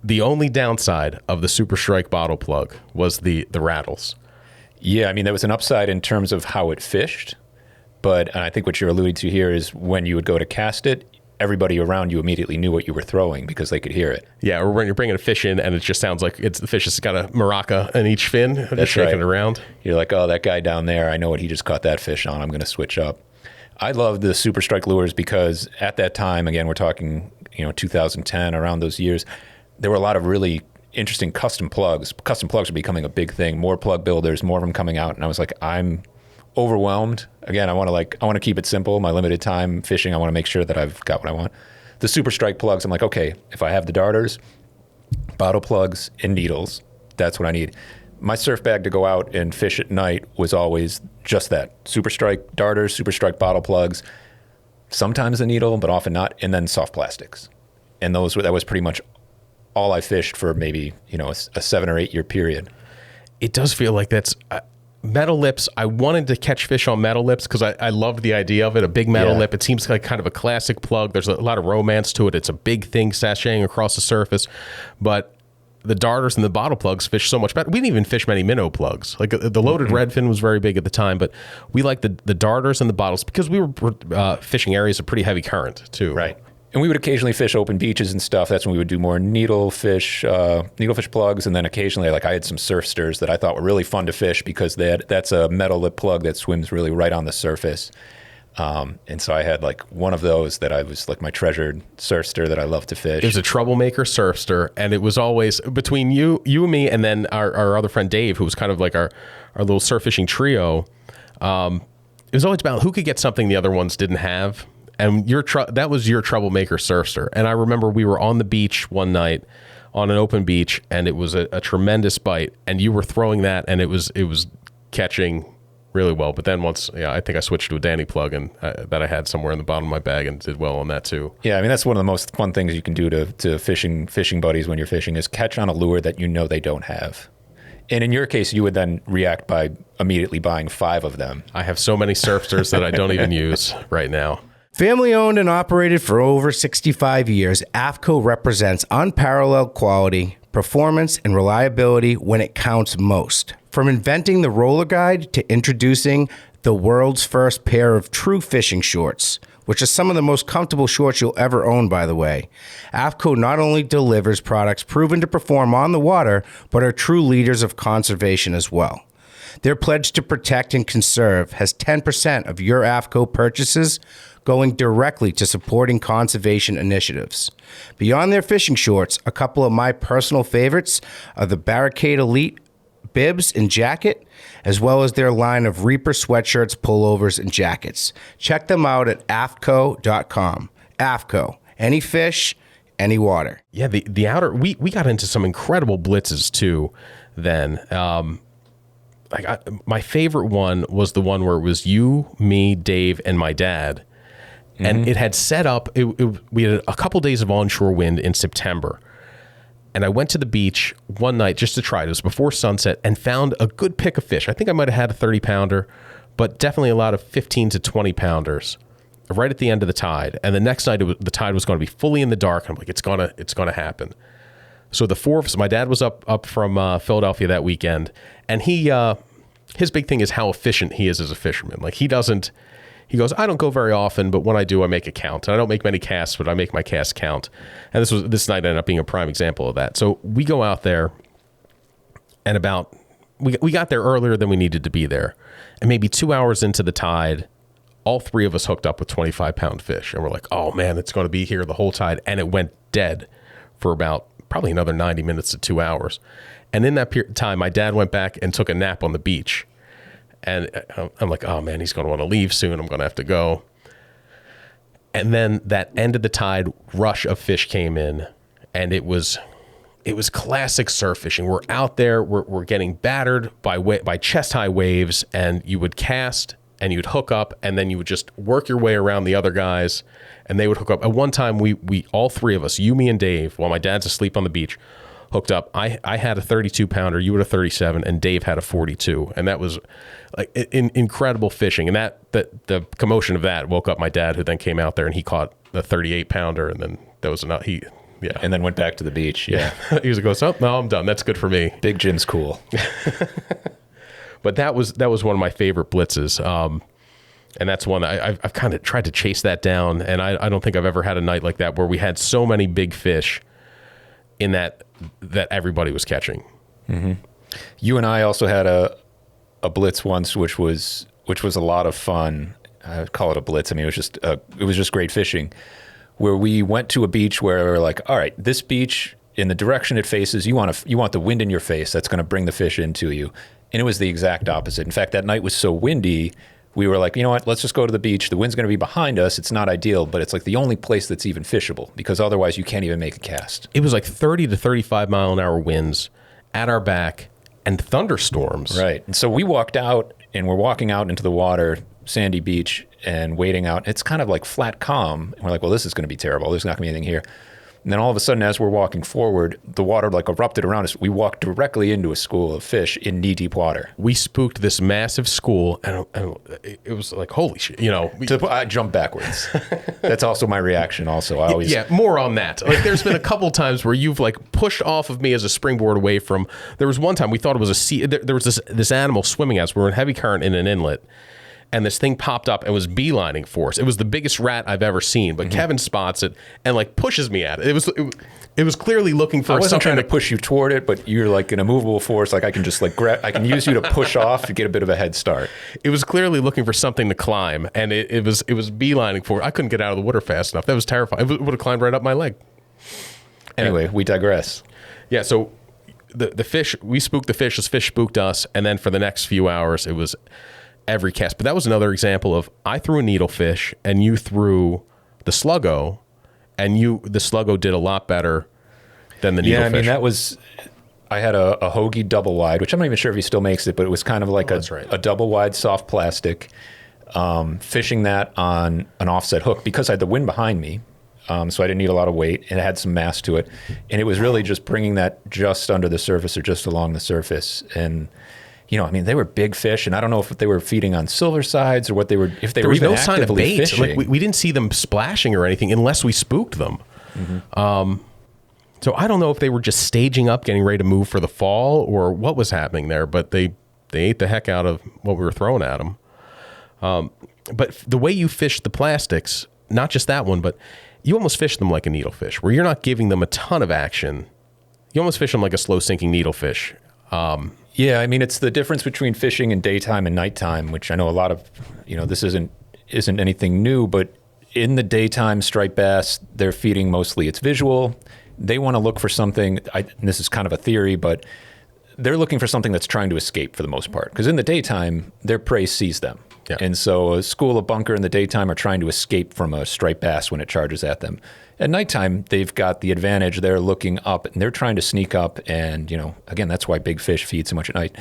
the only downside of the Super Strike bottle plug was the rattles. Yeah, I mean, there was an upside in terms of how it fished. But and I think what you're alluding to here is when you would go to cast it, everybody around you immediately knew what you were throwing because they could hear it. Yeah, or when you're bringing a fish in and it just sounds like the fish has got a maraca in each fin, just shaking it around. You're like, oh, that guy down there, I know what he just caught that fish on. I'm going to switch up. I love the Super Strike lures because at that time, again, we're talking 2010, around those years, there were a lot of really interesting custom plugs. Custom plugs are becoming a big thing. More plug builders, more of them coming out, and I was like, I'm overwhelmed. Again, I want to keep it simple. My limited time fishing, I want to make sure that I've got what I want. The Super Strike plugs, I'm like, okay, if I have the darters, bottle plugs, and needles, that's what I need. My surf bag to go out and fish at night was always just that. Super Strike darters, Super Strike bottle plugs, sometimes a needle, but often not, and then soft plastics. And that was pretty much all I fished for maybe, a 7 or 8 year period. It does feel like that's... metal lips, I wanted to catch fish on metal lips because I loved the idea of it, a big metal lip. It seems like kind of a classic plug. There's a lot of romance to it. It's a big thing sashaying across the surface. But the darters and the bottle plugs fish so much better. We didn't even fish many minnow plugs. Like the loaded redfin was very big at the time, but we liked the darters and the bottles because we were fishing areas of pretty heavy current too. Right. And we would occasionally fish open beaches and stuff. That's when we would do more needlefish plugs. And then occasionally, I had some surfsters that I thought were really fun to fish because that's a metal lip plug that swims really right on the surface. And so I had one of those that I was my treasured surfster that I love to fish. It was a troublemaker surfster. And it was always between you and me, and then our other friend Dave, who was kind of like our little surf fishing trio. It was always about who could get something the other ones didn't have. And that was your troublemaker surfster. And I remember we were on the beach one night on an open beach, and it was a tremendous bite. And you were throwing that, and it was catching really well. But then I think I switched to a Danny plug and that I had somewhere in the bottom of my bag and did well on that too. Yeah, I mean, that's one of the most fun things you can do to fishing buddies when you're fishing is catch on a lure that they don't have. And in your case, you would then react by immediately buying 5 of them. I have so many surfsters that I don't even use right now. Family owned and operated for over 65 years, AFCO represents unparalleled quality, performance, and reliability when it counts most. From inventing the roller guide to introducing the world's first pair of true fishing shorts, which are some of the most comfortable shorts you'll ever own, by the way. AFCO not only delivers products proven to perform on the water, but are true leaders of conservation as well. Their pledge to protect and conserve has 10% of your AFCO purchases going directly to supporting conservation initiatives. Beyond their fishing shorts, a couple of my personal favorites are the Barricade Elite bibs and jacket, as well as their line of Reaper sweatshirts, pullovers, and jackets. Check them out at AFCO.com. AFCO, any fish, any water. Yeah, the outer, we got into some incredible blitzes too then. My favorite one was the one where it was you, me, Dave, and my dad. And it had set up, we had a couple days of onshore wind in September. And I went to the beach one night just to try it. It was before sunset and found a good pick of fish. I think I might have had a 30-pounder, but definitely a lot of 15 to 20-pounders. right at the end of the tide. And the next night, the tide was going to be fully in the dark. I'm like, it's gonna happen. So the four of us, my dad was up from Philadelphia that weekend, and his big thing is how efficient he is as a fisherman. Like he goes, I don't go very often, but when I do, I make it count. And I don't make many casts, but I make my casts count. And this night ended up being a prime example of that. So we go out there, and we got there earlier than we needed to be there. And maybe 2 hours into the tide, all three of us hooked up with 25-pound fish. And we're like, oh man, it's going to be here the whole tide. And it went dead for about probably another 90 minutes to 2 hours. And in that period of time, my dad went back and took a nap on the beach. And I'm like, oh man, he's going to want to leave soon. I'm going to have to go. And then that end of the tide rush of fish came in, and it was classic surf fishing. We're out there, we're getting battered by chest high waves, and you would cast and you'd hook up, and then you would just work your way around the other guys, and they would hook up. At one time, we all three of us, you, me, and Dave, while my dad's asleep on the beach, hooked up. I had a 32-pounder, you had a 37, and Dave had a 42, and that was like incredible fishing. And that the commotion of that woke up my dad, who then came out there and he caught the 38-pounder, and then that was enough. Yeah, and then went back to the beach. Yeah, he was like, "Oh no, I'm done. That's good for me." Big Jim's cool. But that was one of my favorite blitzes. And that's one that I've kind of tried to chase that down, and I don't think I've ever had a night like that where we had so many big fish in that everybody was catching. Mm-hmm. You and I also had a blitz once, which was a lot of fun. I would call it a blitz. I mean, it was just great fishing, where we went to a beach where we were like, all right, this beach, in the direction it faces, you want the wind in your face. That's going to bring the fish into you. And it was the exact opposite. In fact, that night was so windy, we were like, you know what, let's just go to the beach. The wind's going to be behind us. It's not ideal, but it's like the only place that's even fishable, because otherwise you can't even make a cast. It was like 30 to 35 mile an hour winds at our back and thunderstorms. Right. And so we walked out, and we're walking out into the water, sandy beach, and waiting out. It's kind of like flat calm. And we're like, well, this is going to be terrible. There's not going to be anything here. And then all of a sudden, as we're walking forward, the water like erupted around us. We walked directly into a school of fish in knee-deep water. We spooked this massive school, and it was like, holy shit, you know. I jumped backwards. That's also my reaction also. Yeah, more on that. Like, there's been a couple times where you've like pushed off of me as a springboard away from. There was one time we thought it was a sea. There was this animal swimming at us. We were in heavy current in an inlet, and this thing popped up and was beelining for us. It was the biggest rat I've ever seen, but Kevin spots it and like pushes me at it. It was clearly looking for something. I wasn't trying to to push you toward it, but you're like an immovable force. Like I can just like I can use you to push off to get a bit of a head start. It was clearly looking for something to climb, and it was beelining for it. I couldn't get out of the water fast enough. That was terrifying. It would have climbed right up my leg. Anyway, we digress. Yeah, so the fish, we spooked the fish, this fish spooked us, and then for the next few hours, it was every cast. But that was another example of, I threw a needlefish and you threw the sluggo, and the sluggo did a lot better than the needlefish. Yeah, I mean, that was, I had a hoagie double wide, which I'm not even sure if he still makes it, but it was kind of like a double wide soft plastic, fishing that on an offset hook because I had the wind behind me. So I didn't need a lot of weight, and it had some mass to it. And it was really just bringing that just under the surface or just along the surface. And you know, I mean, they were big fish, and I don't know if they were feeding on silver sides or what they were, if they were even actively fishing. There was no sign of bait. Like, we didn't see them splashing or anything unless we spooked them. Mm-hmm. So I don't know if they were just staging up, getting ready to move for the fall, or what was happening there, but they ate the heck out of what we were throwing at them. But the way you fish the plastics, not just that one, but you almost fish them like a needlefish, where you're not giving them a ton of action. You almost fish them like a slow sinking needlefish. Yeah, I mean, it's the difference between fishing in daytime and nighttime, which I know a lot of, you know, this isn't anything new, but in the daytime, striped bass, they're feeding mostly, it's visual. They want to look for something, and this is kind of a theory, but they're looking for something that's trying to escape for the most part. Because in the daytime, their prey sees them. Yeah. And so a school of bunker in the daytime are trying to escape from a striped bass when it charges at them. At nighttime, they've got the advantage. They're looking up, and they're trying to sneak up. And, you know, again, that's why big fish feed so much at night.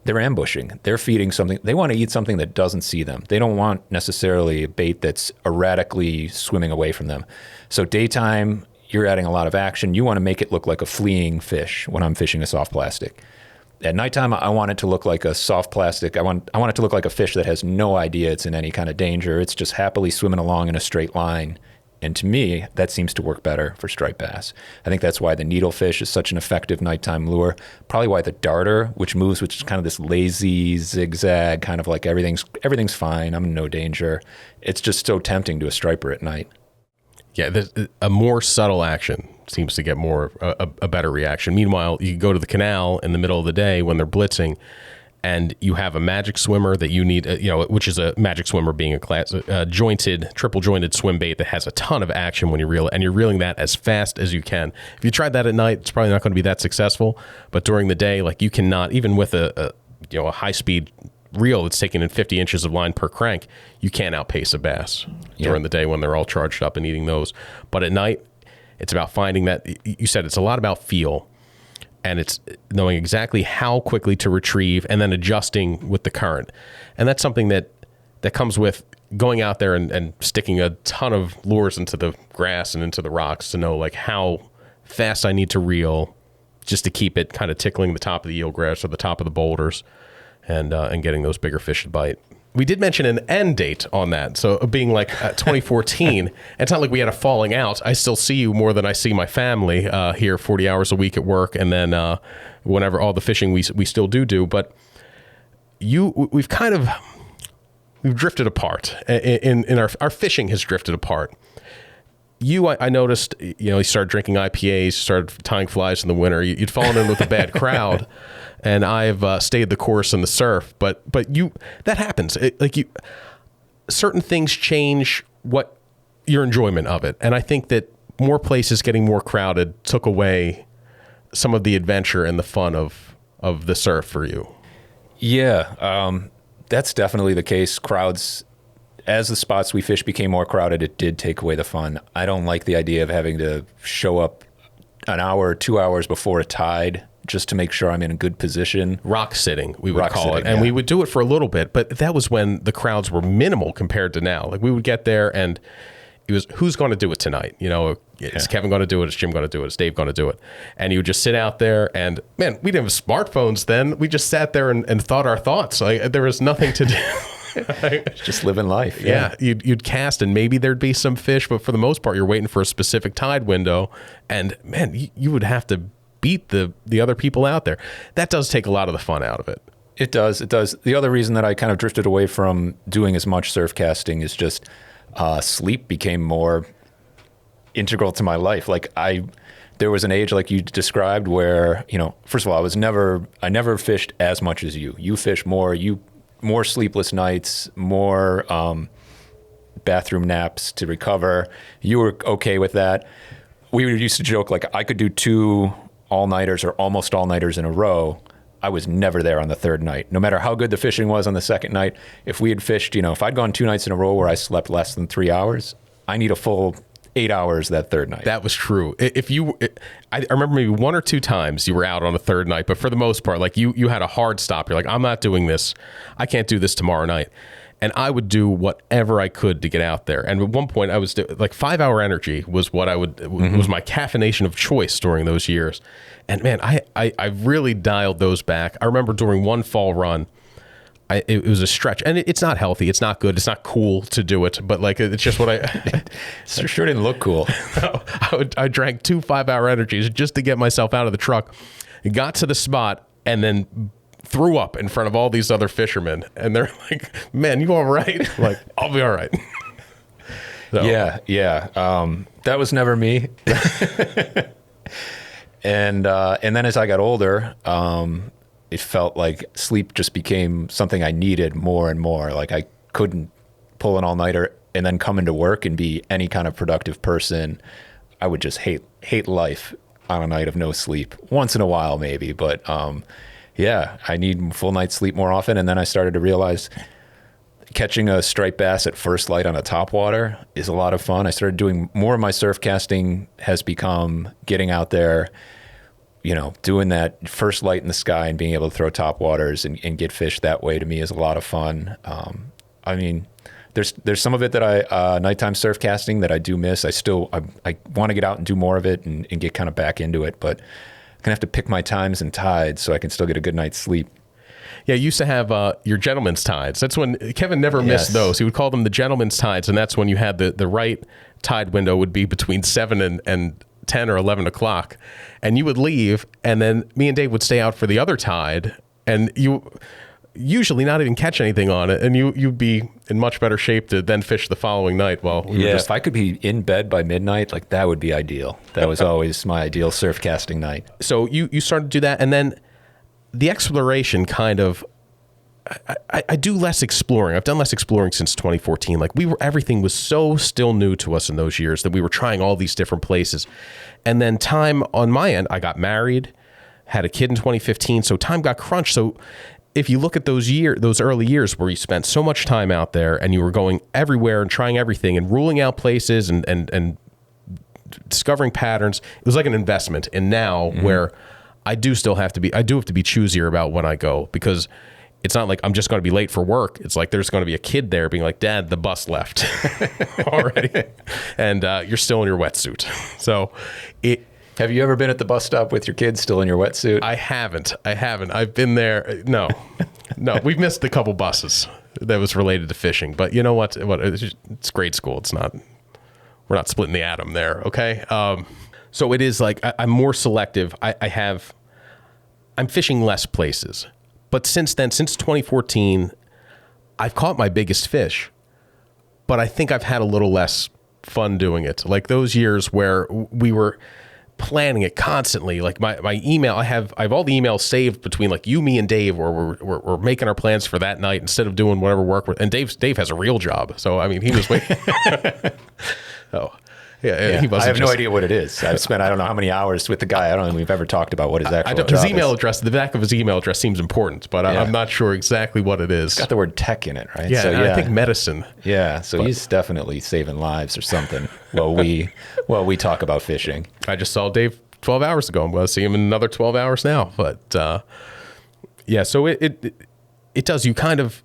They're ambushing. They're feeding something. They want to eat something that doesn't see them. They don't want necessarily a bait that's erratically swimming away from them. So daytime, you're adding a lot of action. You want to make it look like a fleeing fish when I'm fishing a soft plastic. At nighttime, I want it to look like a soft plastic. I want it to look like a fish that has no idea it's in any kind of danger. It's just happily swimming along in a straight line. And to me, that seems to work better for striped bass. I think that's why the needlefish is such an effective nighttime lure. Probably why the darter, which is kind of this lazy zigzag, kind of like everything's fine, I'm in no danger. It's just so tempting to a striper at night. Yeah, a more subtle action seems to get more a better reaction. Meanwhile, you go to the canal in the middle of the day when they're blitzing, and you have a magic swimmer that you need, which is a magic swimmer being a triple jointed swim bait that has a ton of action when you reel it, and you're reeling that as fast as you can. If you tried that at night, it's probably not going to be that successful. But during the day, like you cannot, even with a high speed reel that's taking in 50 inches of line per crank, you can't outpace a bass during the day when they're all charged up and eating those. But at night, it's about finding that, you said it's a lot about feel, and it's knowing exactly how quickly to retrieve and then adjusting with the current. And that's something that comes with going out there and sticking a ton of lures into the grass and into the rocks to know like how fast I need to reel just to keep it kind of tickling the top of the eelgrass or the top of the boulders and getting those bigger fish to bite. We did mention an end date on that. So being like 2014, it's not like we had a falling out. I still see you more than I see my family here 40 hours a week at work. And then whenever all the fishing we still do. But we've drifted apart in our fishing has drifted apart. I noticed, you started drinking IPAs, started tying flies in the winter. You'd fallen in with a bad crowd. And I've stayed the course in the surf, but that happens. Certain things change what your enjoyment of it, and I think that more places getting more crowded took away some of the adventure and the fun of the surf for you. Yeah, that's definitely the case. Crowds, as the spots we fish became more crowded, it did take away the fun. I don't like the idea of having to show up an hour or 2 hours before a tide just to make sure I'm in a good position. Rock sitting, we would call it. And we would do it for a little bit, but that was when the crowds were minimal compared to now. Like we would get there and it was, who's going to do it tonight? Is Kevin going to do it? Is Jim going to do it? Is Dave going to do it? And you would just sit out there and, man, we didn't have smartphones then. We just sat there and thought our thoughts. Like there was nothing to do. Just living life. Yeah. You'd cast and maybe there'd be some fish, but for the most part, you're waiting for a specific tide window. And man, you would have to beat the other people out there. That does take a lot of the fun out of it. It does. The other reason that I kind of drifted away from doing as much surf casting is just sleep became more integral to my life. Like there was an age like you described where, first of all, I never fished as much as you. You fish more, more sleepless nights, more bathroom naps to recover. You were okay with that. We used to joke like I could do 2 all-nighters or almost all-nighters in a row. I was never there on the third night. No matter how good the fishing was on the second night, if we had fished, if I'd gone 2 nights in a row where I slept less than 3 hours, I need a full 8 hours that third night. That was true. I remember maybe 1 or 2 times you were out on a third night, but for the most part, like you had a hard stop. You're like, I'm not doing this. I can't do this tomorrow night. And I would do whatever I could to get out there. And at one point, I was like 5 Hour Energy was what was my caffeination of choice during those years. And man, I really dialed those back. I remember during one fall run, it was a stretch, and it's not healthy. It's not good. It's not cool to do it, but like it's just what it sure didn't look cool. I drank 2 5 Hour Energies just to get myself out of the truck. Got to the spot and then threw up in front of all these other fishermen, and they're like, "Man, you all right?" I'm like, I'll be all right. So. Yeah. That was never me. And then as I got older, it felt like sleep just became something I needed more and more. Like I couldn't pull an all-nighter and then come into work and be any kind of productive person. I would just hate life on a night of no sleep. Once in a while, maybe, but I need full night's sleep more often. And then I started to realize catching a striped bass at first light on a topwater is a lot of fun. I started doing more of my surf casting has become getting out there, doing that first light in the sky and being able to throw topwaters and get fish that way to me is a lot of fun. I mean, there's some of it that I nighttime surf casting that I do miss. I want to get out and do more of it and get kind of back into it. But gonna have to pick my times and tides so I can still get a good night's sleep. Yeah, you used to have your gentleman's tides. That's when Kevin never missed those. He would call them the gentleman's tides, and that's when you had the right tide window would be between 7 and 10 or 11 o'clock. And you would leave, and then me and Dave would stay out for the other tide, and you usually not even catch anything on it, and you'd be in much better shape to then fish the following night. Well, if I could be in bed by midnight, like that would be ideal. That was always my ideal surf casting night. So you started to do that, and then the exploration kind of, I do less exploring. I've done less exploring since 2014. Like everything was so still new to us in those years that we were trying all these different places. And then time on my end, I got married, had a kid in 2015. So time got crunched. So if you look at those early years where you spent so much time out there and you were going everywhere and trying everything and ruling out places and discovering patterns, it was like an investment. And now where I do have to be choosier about when I go, because it's not like I'm just going to be late for work. It's like there's going to be a kid there being like, Dad, the bus left already. And you're still in your wetsuit. So have you ever been at the bus stop with your kids still in your wetsuit? I haven't. I've been there. No, we've missed a couple buses that was related to fishing. But you know what? It's grade school. We're not splitting the atom there. Okay. So it is like I'm more selective. I'm fishing less places. But since then, since 2014, I've caught my biggest fish. But I think I've had a little less fun doing it. Like those years where we were planning it constantly. Like my email, I have all the emails saved between like you, me, and Dave, where we're making our plans for that night instead of doing whatever work. And Dave has a real job. So, I mean, he was waiting. Oh. Yeah, I have no idea what it is. I've spent I don't know how many hours with the guy. I don't think we've ever talked about what his actual job his email is. Address, the back of his email address seems important, but I'm not sure exactly what it is. It's got the word tech in it, right? Yeah, so, I think medicine. Yeah, so he's definitely saving lives or something while we talk about fishing. I just saw Dave 12 hours ago. I'm going to see him in another 12 hours now. But so it does. You kind of,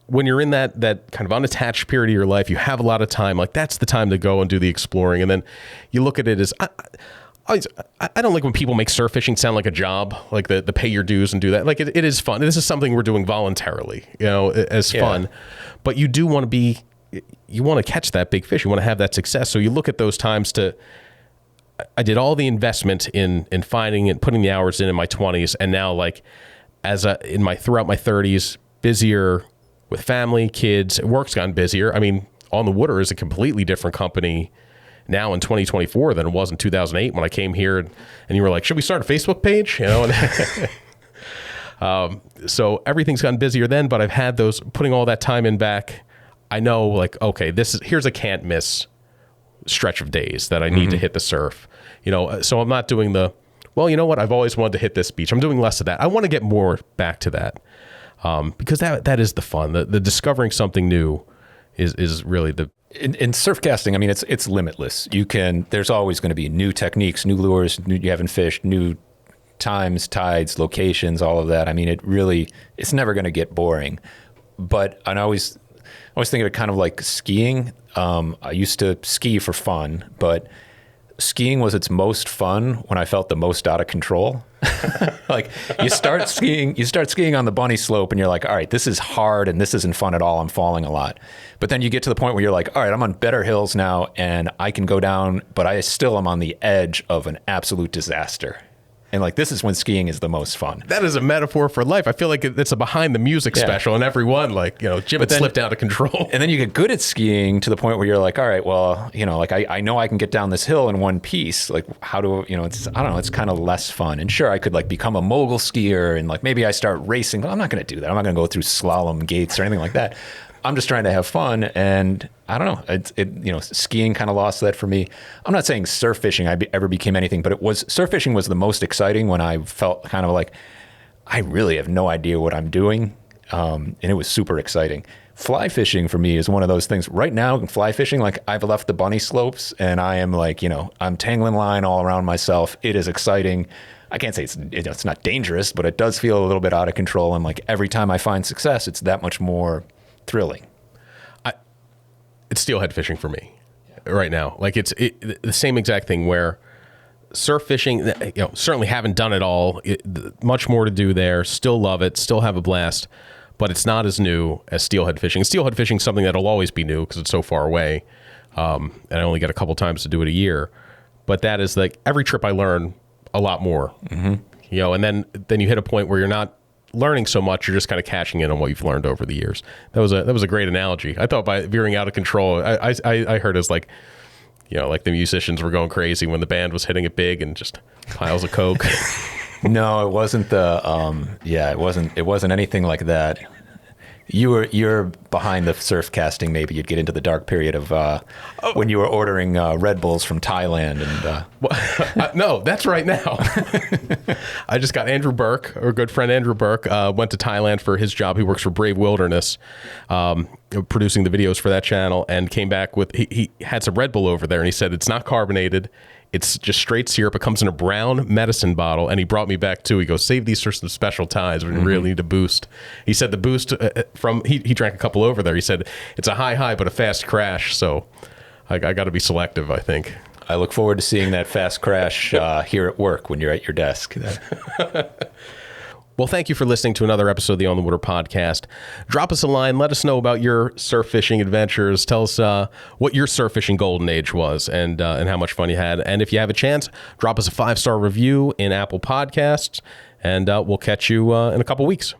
when you're in that kind of unattached period of your life, you have a lot of time. Like that's the time to go and do the exploring. And then you look at it as I don't like when people make surf fishing sound like a job, like the pay your dues and do that. Like it is fun. This is something we're doing voluntarily, as fun. But you do want to catch that big fish. You want to have that success. So you look at those times I did all the investment in finding and putting the hours in my 20s, and now like throughout my 30s, busier with family, kids, work's gotten busier. I mean, On the Water is a completely different company now in 2024 than it was in 2008 when I came here and you were like, should we start a Facebook page? So everything's gotten busier then, but I've had putting all that time in back. I know like, okay, here's a can't miss stretch of days that I need to hit the surf, so I'm not doing well, you know what? I've always wanted to hit this beach. I'm doing less of that. I want to get more back to that. Because that is the fun. The discovering something new is really the... In surf casting, I mean, it's limitless. There's always going to be new techniques, new lures you haven't fished, new times, tides, locations, all of that. I mean, it's never going to get boring. But I always think of it kind of like skiing. I used to ski for fun, but skiing was its most fun when I felt the most out of control. Like you start skiing on the bunny slope and you're like, all right, this is hard and this isn't fun at all. I'm falling a lot. But then you get to the point where you're like, all right, I'm on better hills now and I can go down, but I still am on the edge of an absolute disaster. And like, this is when skiing is the most fun. That is a metaphor for life. I feel like it's a behind the music special and everyone like, Jim had slipped out of control. And then you get good at skiing to the point where you're like, all right, well, like I know I can get down this hill in one piece. Like how do, it's kind of less fun. And sure, I could like become a mogul skier and like maybe I start racing, but I'm not going to do that. I'm not going to go through slalom gates or anything like that. I'm just trying to have fun, and I don't know. Skiing kind of lost that for me. I'm not saying surf fishing ever became anything, but surf fishing was the most exciting when I felt kind of like I really have no idea what I'm doing, and it was super exciting. Fly fishing for me is one of those things. Right now, in fly fishing, like I've left the bunny slopes, and I am like, I'm tangling line all around myself. It is exciting. I can't say it's not dangerous, but it does feel a little bit out of control. And like every time I find success, it's that much more thrilling. It's steelhead fishing for me right now. Like it's the same exact thing where surf fishing, certainly haven't done it all. Much more to do there. Still love it. Still have a blast. But it's not as new as steelhead fishing. Steelhead fishing is something that'll always be new because it's so far away. And I only get a couple times to do it a year. But that is like every trip I learn a lot more. Mm-hmm. And then you hit a point where you're not learning so much, you're just kind of cashing in on what you've learned over the years. That was a great analogy. I thought by veering out of control, I heard as like, like the musicians were going crazy when the band was hitting it big and just piles of coke. No, it wasn't it wasn't anything like that. You're behind the surf casting. Maybe you'd get into the dark period of when you were ordering Red Bulls from Thailand. And no, that's right now. I just got Andrew Burke, our good friend Andrew Burke, went to Thailand for his job. He works for Brave Wilderness, producing the videos for that channel, and came back with he had some Red Bull over there, and he said it's not carbonated. It's just straight syrup. It comes in a brown medicine bottle, and he brought me back too. He goes, save these for some special times. We really need a boost. He said the boost he drank a couple over there. He said it's a high, but a fast crash. So I got to be selective, I think. I look forward to seeing that fast crash here at work when you're at your desk. Well, thank you for listening to another episode of the On the Water podcast. Drop us a line. Let us know about your surf fishing adventures. Tell us what your surf fishing golden age was and how much fun you had. And if you have a chance, drop us a 5-star review in Apple Podcasts, and we'll catch you in a couple weeks.